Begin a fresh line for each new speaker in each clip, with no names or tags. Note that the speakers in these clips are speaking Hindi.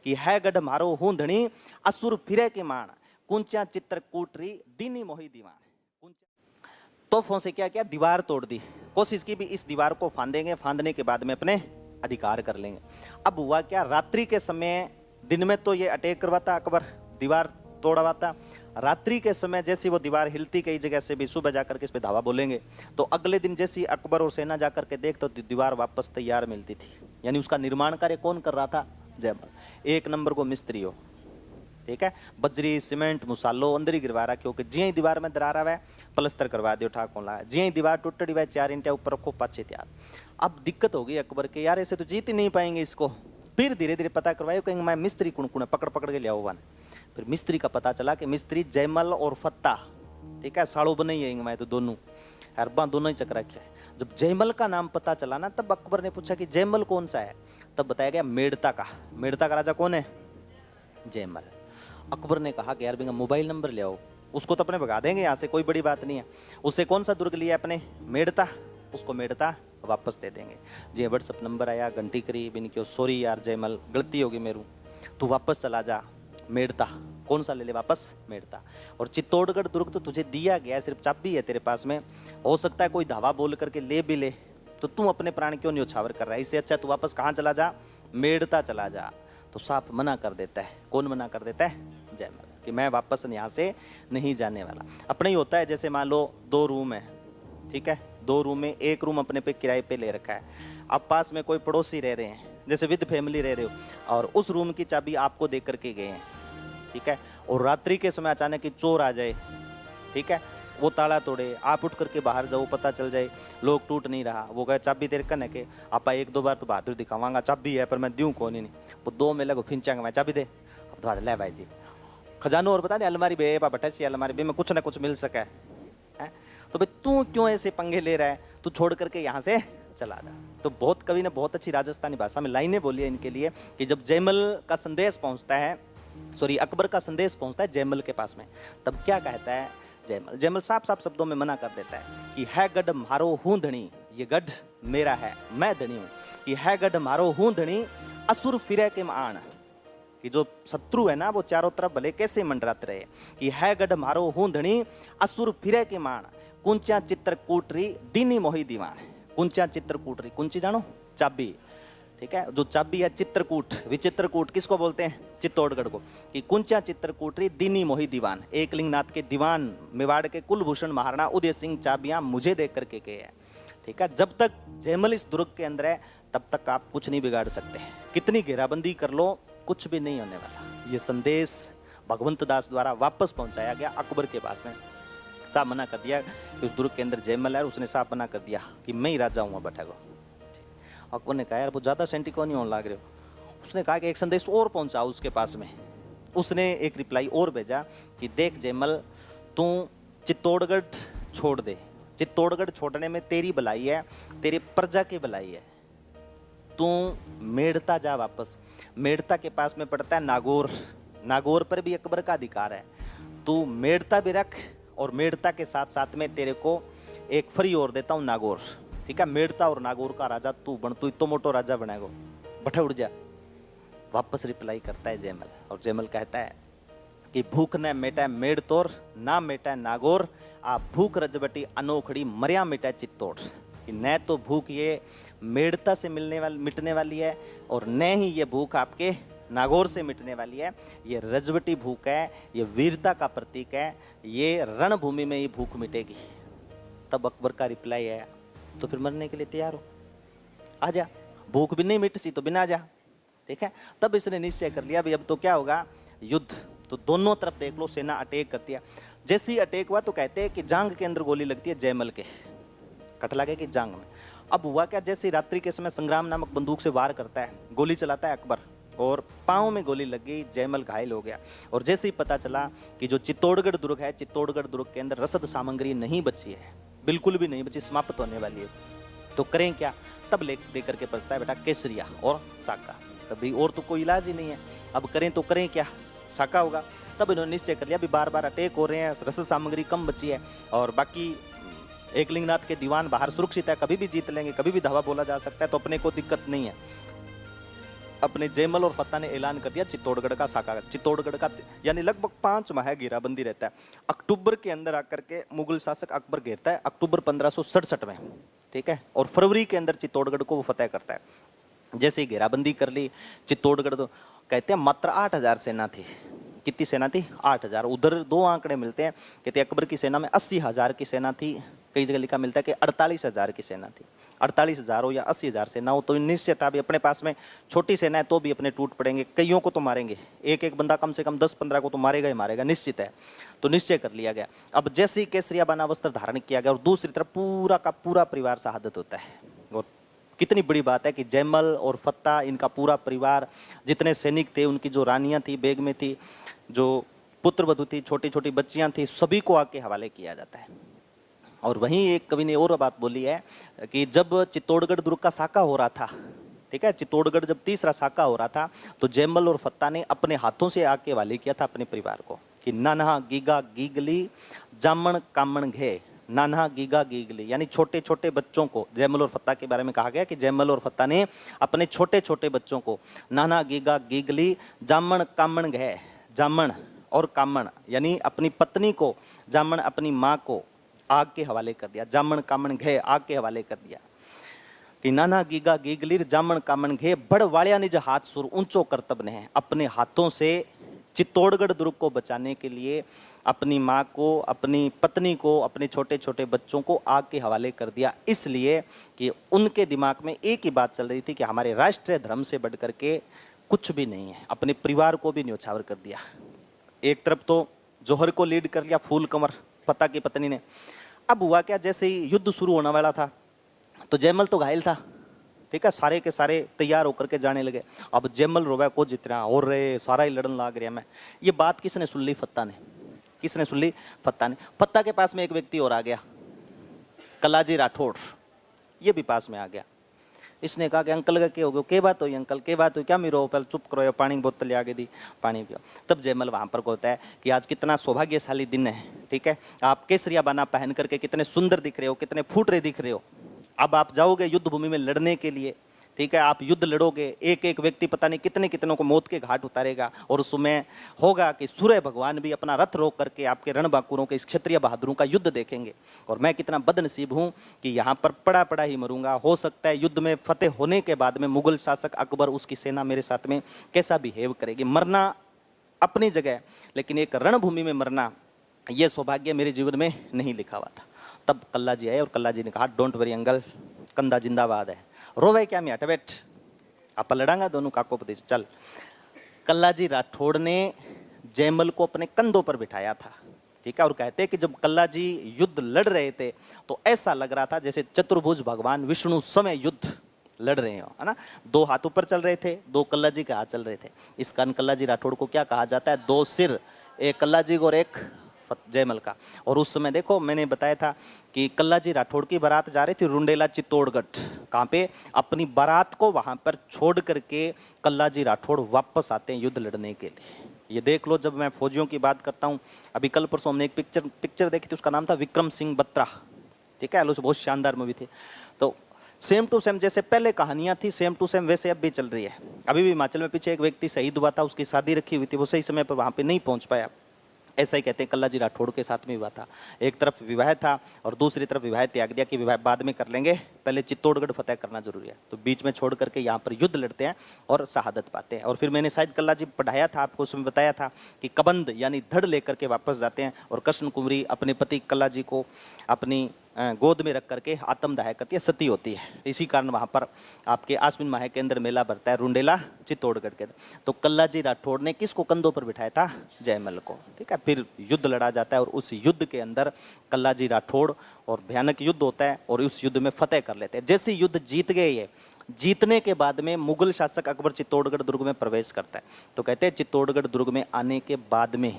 कि है गढ़ मारो हूं धनी असुर फिरे के मान कुंचा चित्रकूटरी दीनी मोही दीवान। तोहफों से क्या किया, दीवार तोड़ दी, कोशिश की भी इस दीवार को फांदेंगे, फांदने के बाद में अपने अधिकार कर लेंगे। अब हुआ क्या, रात्रि के समय, दिन में तो ये अटैक करवाता अकबर, दीवार तोड़वाता, रात्रि के समय जैसी वो दीवार हिलती कई जगह से भी, सुबह जाकर के इस पे धावा बोलेंगे, तो अगले दिन जैसी अकबर और सेना जाकर के देख तो दीवार वापस तैयार मिलती थी। यानी उसका निर्माण कार्य कौन कर रहा था, जयमल। एक नंबर को मिस्त्री हो, ठीक है, बजरी सीमेंट मुसालो अंदर ही गिरवा रहा, क्योंकि जी ही दीवार में दरार आवा है प्लस्तर करवा दियो ठाकुर ला, जी ही दीवार टूटड़ी हुआ 4 इंटिया ऊपर रखो पाछे तैयार। अब दिक्कत हो गई अकबर के, यार ऐसे तो जीत ही नहीं पाएंगे इसको। फिर धीरे धीरे पता करवाया, कहेंगे मैं मिस्त्री कुण पकड़ पकड़ के ले आओ। फिर मिस्त्री का पता चला कि मिस्त्री जयमल और फत्ता, ठीक है, साड़ो बने ही मैं तो दोनों अरबा दोनों ही चक रखे है। जब जयमल का नाम पता चला ना, तब अकबर ने पूछा कि जयमल कौन सा है, तब बताया गया मेड़ता का। मेड़ता का राजा कौन है, जयमल। अकबर ने कहा कि यार बिंगा मोबाइल नंबर ले आओ, उसको तो अपने भगा देंगे यहाँ से, कोई बड़ी बात नहीं है। उससे कौन सा दुर्ग लिया अपने, मेड़ता, उसको मेड़ता वापस दे देंगे। जी व्हाट्सअप नंबर आया, घंटी करी, बिन क्यों सॉरी यार जयमल गलती होगी मेरू, तू वापस चला जा मेड़ता। कौन सा ले ले वापस, मेड़ता। और चित्तौड़गढ़ दुर्ग तो तुझे दिया गया, सिर्फ चाबी है तेरे पास में, हो सकता है कोई धावा बोल करके ले भी ले, तो तू अपने प्राण क्यों न्योछावर कर रहा है, इससे अच्छा तू वापस कहाँ चला जा, मेड़ता चला जा। तो साफ मना कर देता है, कौन मना कर देता है, जयमल, कि मैं वापस यहाँ से नहीं जाने वाला। अपने ही होता है, जैसे मान लो 2 रूम है, ठीक है, 2 रूम में एक रूम अपने पे किराए पे ले रखा है, अब पास में कोई पड़ोसी रह रहे हैं, जैसे विद फैमिली रह रहे हो, और उस रूम की चाबी आपको दे करके गए हैं, ठीक है, और रात्रि के समय अचानक ही चोर आ जाए, ठीक है, वो ताला तोड़े, आप उठ करके बाहर जाओ, पता चल जाए लोग टूट नहीं रहा, वो कहे चाबी तेरे कन है के, आपा 1-2 बार तो बहादुर दिखावांगा, चाबी है पर मैं दूं कौन ही नहीं, वो 2 में लगो फिंचांगा मैं चाबी दे, अब तो ले भाई जी खजानो, और बता दे अलमारी बे बटा सी अलमारी बे में कुछ ना कुछ मिल सका है, तो भाई तू क्यों ऐसे पंगे ले रहा है, तू छोड़ करके यहाँ से चला जा। तो बहुत कवि ने बहुत अच्छी राजस्थानी भाषा में लाइनें बोली है इनके लिए, कि जब जयमल का संदेश पहुंचता है, सॉरी अकबर का संदेश पहुंचता है जयमल के पास में, तब क्या कहता है जयमल, जयमल साफ साफ शब्दों में मना कर देता है कि है गढ़ मारो हूं धनी, ये गढ़ मेरा है, मैं धनी हूं, कि है गढ़ मारो हूं धनी असुर फिरे के मान, कि जो शत्रु है ना वो चारों तरफ भले कैसे मंडराते रहे, कि है गढ़ मारो हूं धनी असुर फिरे के मान कुंचा चित्रकूटरी दीनी मोही दीवान। कुंचा चित्रकूटरी, कुंची जानो, चाबी, ठीक है, जो चाबी है चित्रकूट, विचित्रकूट किसको बोलते हैं, चित्तौड़गढ़ को, कि कुंचा चित्रकूटरी दीनी मोही दीवान, एकलिंगनाथ के दीवान मेवाड़ के कुलभूषण महाराणा उदय सिंह चाबियां मुझे दे करके गए हैं, ठीक है। जब तक जयमल इस दुर्ग के अंदर है तब तक आप कुछ नहीं बिगाड़ सकते, कितनी घेराबंदी कर लो कुछ भी नहीं होने वाला। ये संदेश भगवंत दास द्वारा वापस पहुंचाया गया अकबर के पास में। साफ मना कर दिया कि उस दुर्ग के अंदर जयमल है, उसने साफ मना कर दिया कि मैं ही राजा हूँ बैठा को। अकबर ने कहा यार वो ज्यादा सेंटी क्यों नहीं होने लग रहे हो, उसने कहा कि एक संदेश और पहुंचाओ उसके पास में। उसने एक रिप्लाई और भेजा कि देख जयमल, तू चित्तौड़गढ़ छोड़ दे, चित्तौड़गढ़ छोड़ने में तेरी भलाई है, तेरी प्रजा की भलाई है, तू मेड़ता जा वापस। मेड़ता के पास में पड़ता है नागौर, नागौर पर भी अकबर का अधिकार है, तू मेड़ता भी रख, और मेड़ता के साथ साथ में तेरे को एक फ्री और देता हूँ नागौर, ठीक है, मेड़ता और नागौर का राजा तू बन, तू इतो मोटो राजा बनेगा, बैठा उड़ जा। वापस रिप्लाई करता है जयमल, और जयमल कहता है कि भूख न मेटा मेड़ तोर, ना मेटा नागौर, आ भूख रजबटी अनोखड़ी मरिया मिटा चित्तौड़, कि न तो भूख ये मेड़ता से मिटने वाली है, और न ही ये भूख आपके नागौर से मिटने वाली है, ये रजवटी भूख है, ये वीरता का प्रतीक है, ये रणभूमि में ही भूख मिटेगी। तब अकबर का रिप्लाई है, तो फिर मरने के लिए तैयार हो, आ जा, भूख भी नहीं मिट सी तो बिना जा, ठीक है। तब इसने निश्चय कर लिया भाई अब तो क्या होगा, युद्ध। तो दोनों तरफ देख लो सेना अटैक करती है। जैसे ही अटैक हुआ तो कहते हैं कि जांग के अंदर गोली लगती है जयमल के, कटला के जांग में। अब हुआ क्या, जैसे रात्रि के समय संग्राम नामक बंदूक से वार करता है, गोली चलाता है अकबर, और पाँव में गोली लग गई, जयमल घायल हो गया। और जैसे ही पता चला कि जो चित्तौड़गढ़ दुर्ग है, चित्तौड़गढ़ दुर्ग के अंदर रसद सामग्री नहीं बची है, बिल्कुल भी नहीं बची, समाप्त होने वाली है, तो करें क्या। तब दे करके बचता है बेटा केसरिया और साका, तभी और तो कोई इलाज ही नहीं है, अब करें तो करें क्या, साका होगा। तब इन्होंने निश्चय कर लिया भी बार बार अटैक हो रहे हैं, रसद सामग्री कम बची है, और बाकी एकलिंगनाथ के दीवान बाहर सुरक्षित है, कभी भी जीत लेंगे, कभी भी धावा बोला जा सकता है, तो अपने को दिक्कत नहीं है। अपने जयमल और फत्ता ने ऐलान कर दिया चित्तौड़गढ़ का साका, चित्तौड़गढ़ का, यानी लगभग 5 माह घेराबंदी रहता है। अक्टूबर के अंदर आकर के मुगल शासक अकबर घेरता है, अक्टूबर 1567 में, ठीक है, और फरवरी के अंदर चित्तौड़गढ़ को वो फतेह करता है। जैसे ही घेराबंदी कर ली चित्तौड़गढ़, तो कहते हैं मात्र 8000 सेना थी। कितनी सेना थी? 8000। उधर 2 आंकड़े मिलते हैं, कहते हैं अकबर की सेना में 80,000 की सेना थी, कई जगह लिखा मिलता है कि 48,000 की सेना थी। 48,000 हो या 80,000 सेना हो तो निश्चित था भी अपने पास में छोटी सेना है तो भी अपने टूट पड़ेंगे, कईयों को तो मारेंगे, एक एक बंदा कम से कम 10-15 को तो मारेगा ही मारेगा, निश्चित है। तो निश्चय कर लिया गया। अब जैसे ही केसरिया बाना वस्त्र धारण किया गया और दूसरी तरफ पूरा का पूरा परिवार शहादत होता है। और कितनी बड़ी बात है कि जयमल और फत्ता, इनका पूरा परिवार, जितने सैनिक थे, उनकी जो रानियां थी, बेग में थी, जो पुत्र वधु थी, छोटी छोटी बच्चियां थी, सभी को आके हवाले किया जाता है। और वहीं एक कवि ने और बात बोली है कि जब चित्तौड़गढ़ दुर्ग का साका हो रहा था, ठीक है, चित्तौड़गढ़ जब तीसरा साका हो रहा था, तो जयमल और फत्ता ने अपने हाथों से आके हवाले किया था अपने परिवार को कि नाना गीगा गीगली जामन कामन घे, नाना गीगा गीगली, यानी छोटे छोटे बच्चों को, जयमल और फत्ता के बारे में कहा गया कि जयमल और फत्ता ने अपने छोटे छोटे बच्चों को नाना गीगा गीगली जामन कामन घे, जामन और कामन यानी अपनी पत्नी को, जामन अपनी माँ को आग के हवाले कर दिया, जामन कामन घे आग के हवाले कर दिया कि नाना गीगा गीगलीर जामन कामन घे बड़ वालिया निज हाथ सुर ऊंचो करतब ने, अपने हाथों से चित्तौड़गढ़ दुर्ग को बचाने के लिए अपनी माँ को, अपनी पत्नी को, अपने छोटे छोटे बच्चों को आग के हवाले कर दिया, इसलिए कि उनके दिमाग में एक ही बात चल रही थी कि हमारे राष्ट्रीय धर्म से बढ़ करके कुछ भी नहीं है। अपने परिवार को भी न्यौछावर कर दिया। एक तरफ तो जौहर को लीड कर लिया फूल कंवर फत्ता की पत्नी ने। अब हुआ क्या, जैसे ही युद्ध शुरू होने वाला था तो जयमल तो घायल था, ठीक है, सारे के सारे तैयार होकर के जाने लगे। अब जयमल रोवा को जितना और रहे, सारा ही लड़न लाग रहा मैं। ये बात किसने सुन ली? फत्ता ने। किसने सुन ली? फत्ता ने। फत्ता के पास में एक व्यक्ति और आ गया, कलाजी राठौड़, ये भी पास में आ गया। इसने कहा कि अंकल का क्या हो गया? क्या बात हुई अंकल, क्या बात हुई? क्या मिरो? पहले चुप करो, या पानी की बोतल आगे दी, पानी पियो। तब जयमल वहां पर कहता है कि आज कितना सौभाग्यशाली दिन है, ठीक है, आप केसरिया बाना पहन करके कितने सुंदर दिख रहे हो, कितने फूटरे दिख रहे हो। अब आप जाओगे युद्ध भूमि में लड़ने के लिए, ठीक है, आप युद्ध लड़ोगे, एक एक व्यक्ति पता नहीं कितने कितनों को मौत के घाट उतारेगा, और उसमें होगा कि सूर्य भगवान भी अपना रथ रोक करके आपके रणबांकुरों के, इस क्षत्रिय बहादुरों का युद्ध देखेंगे। और मैं कितना बदनसीब हूं कि यहाँ पर पड़ा पड़ा ही मरूंगा। हो सकता है युद्ध में फतेह होने के बाद में मुगल शासक अकबर, उसकी सेना मेरे साथ में कैसा बिहेव करेगी। मरना अपनी जगह, लेकिन एक रणभूमि में मरना, यह सौभाग्य मेरे जीवन में नहीं लिखा हुआ था। तब कल्ला जी आए और कल्ला जी ने कहा, डोंट वरी अंकल, कंधा जिंदाबाद है, रोवे क्या मैं, हट बैठ, आप लड़ांगा दोनों काको पति, चल। कल्ला जी राठौड़ ने जयमल को अपने कंधों पर बिठाया था, ठीक है, और कहते हैं कि जब कल्ला जी युद्ध लड़ रहे थे तो ऐसा लग रहा था जैसे चतुर्भुज भगवान विष्णु समय युद्ध लड़ रहे हो, है ना। 2 हाथ ऊपर चल रहे थे, 2 कल्ला जी के हाथ चल रहे थे। इस कारण कल्ला जी राठौड़ को क्या कहा जाता है? 2 सिर, एक कल्ला जी को और एक जयमल का। और उस समय देखो मैंने बताया था कि कल्ला जी राठौड़ की बारात जा रही थी रुंडेला चित्तौड़गढ़, कहाँ पे? अपनी बारात को वहां पर छोड़ करके कल्ला जी राठौड़ वापस आते हैं युद्ध लड़ने के लिए। ये देख लो, जब मैं फौजियों की बात करता हूँ, अभी कल परसों हमने एक पिक्चर देखी थी, उसका नाम था विक्रम सिंह बत्रा, ठीक है, बहुत शानदार मूवी थी। तो सेम टू सेम जैसे पहले कहानियां थी, सेम टू सेम वैसे अब भी चल रही है। अभी भी हिमाचल में पीछे एक व्यक्ति शहीद हुआ था, उसकी शादी रखी हुई थी, वो सही समय पर वहां पे नहीं पहुंच पाया। ऐसा ही कहते हैं कल्ला जी राठौड़ के साथ में हुआ था। एक तरफ विवाह था और दूसरी तरफ विवाह त्याग दिया कि विवाह बाद में कर लेंगे, पहले चित्तौड़गढ़ फतेह करना जरूरी है। तो बीच में छोड़ करके यहाँ पर युद्ध लड़ते हैं और शहादत पाते हैं। और फिर मैंने शायद कल्ला जी पढ़ाया था आपको, उसमें बताया था कि कबंद यानी धड़ लेकर के वापस जाते हैं और कृष्ण कुंवरी अपने पति कल्ला जी को अपनी गोद में रख करके आत्मदाह करती है, सती होती है। इसी कारण वहाँ पर आपके आश्विन माह के अंदर मेला भरता है रुंडेला चित्तौड़गढ़ के। तो कल्ला जी राठौड़ ने किसको कंधों पर बिठाया था? जयमल को, ठीक है। फिर युद्ध लड़ा जाता है और उस युद्ध के अंदर कल्ला जी राठौड़, और भयानक युद्ध होता है और उस युद्ध में फतेह कर लेते हैं। जैसे युद्ध जीत गए, ये जीतने के बाद में मुगल शासक अकबर चित्तौड़गढ़ दुर्ग में प्रवेश करता है। तो कहते हैं चित्तौड़गढ़ दुर्ग में आने के बाद में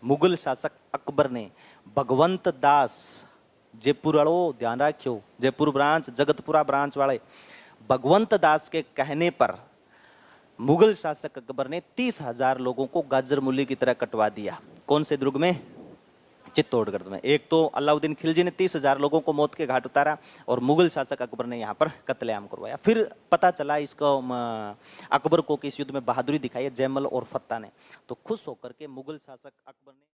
मुगल शासक अकबर ने भगवंत दास, जयपुर वालों ध्यान रखियो, जयपुर ब्रांच, जगतपुरा ब्रांच वाले, भगवंत दास के कहने पर मुगल शासक अकबर ने 30,000 लोगों को गाजर मूली की तरह कटवा दिया। कौन से दुर्ग में? चित्तौड़गढ़ में। एक तो अलाउद्दीन खिलजी ने 30,000 लोगों को मौत के घाट उतारा और मुगल शासक अकबर ने यहाँ पर कत्लेआम करवाया। फिर पता चला इसको अकबर को कि इस युद्ध में बहादुरी दिखाई है जयमल और फत्ता ने, तो खुश होकर के मुगल शासक अकबर ने